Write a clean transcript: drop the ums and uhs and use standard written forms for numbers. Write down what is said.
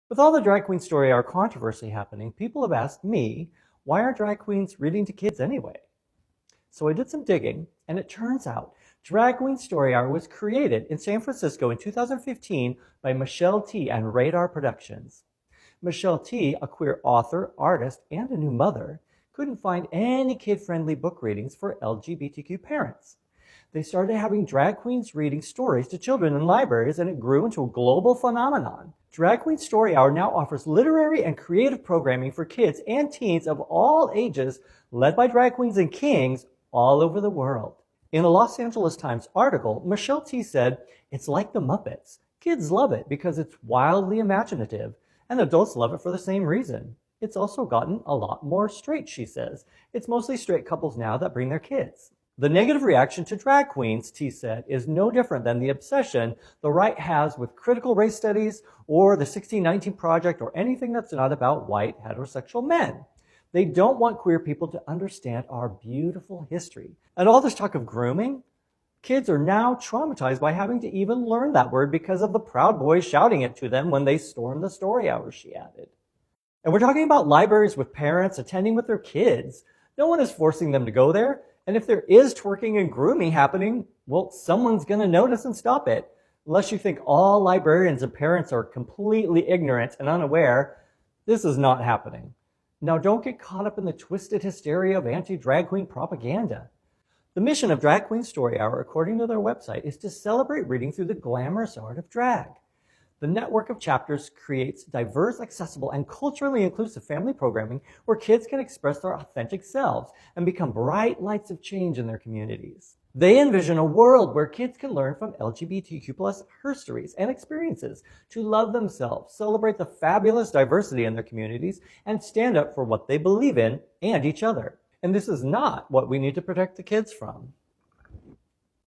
With all the drag queen story hour controversy happening, people have asked me, why are drag queens reading to kids anyway? So I did some digging, and it turns out Drag Queen Story Hour was created in San Francisco in 2015 by Michelle T. and Radar Productions. Michelle T., a queer author, artist, and a new mother, couldn't find any kid-friendly book readings for LGBTQ parents. They started having drag queens reading stories to children in libraries, and it grew into a global phenomenon. Drag Queen Story Hour now offers literary and creative programming for kids and teens of all ages, led by drag queens and kings all over the world. In a Los Angeles Times article, Michelle T. said, "It's like the Muppets. Kids love it because it's wildly imaginative, and adults love it for the same reason. It's also gotten a lot more straight," she says. "It's mostly straight couples now that bring their kids." The negative reaction to drag queens, T said, is no different than the obsession the right has with critical race studies or the 1619 Project or anything that's not about white heterosexual men. They don't want queer people to understand our beautiful history. And all this talk of grooming, kids are now traumatized by having to even learn that word because of the Proud Boys shouting it to them when they stormed the story hour, she added. And we're talking about libraries with parents attending with their kids. No one is forcing them to go there. And if there is twerking and grooming happening, well, someone's going to notice and stop it. Unless you think all librarians and parents are completely ignorant and unaware, this is not happening. Now, don't get caught up in the twisted hysteria of anti-drag queen propaganda. The mission of Drag Queen Story Hour, according to their website, is to celebrate reading through the glamorous art of drag. The network of chapters creates diverse, accessible, and culturally inclusive family programming where kids can express their authentic selves and become bright lights of change in their communities. They envision a world where kids can learn from LGBTQ+ histories and experiences to love themselves, celebrate the fabulous diversity in their communities, and stand up for what they believe in and each other. And this is not what we need to protect the kids from.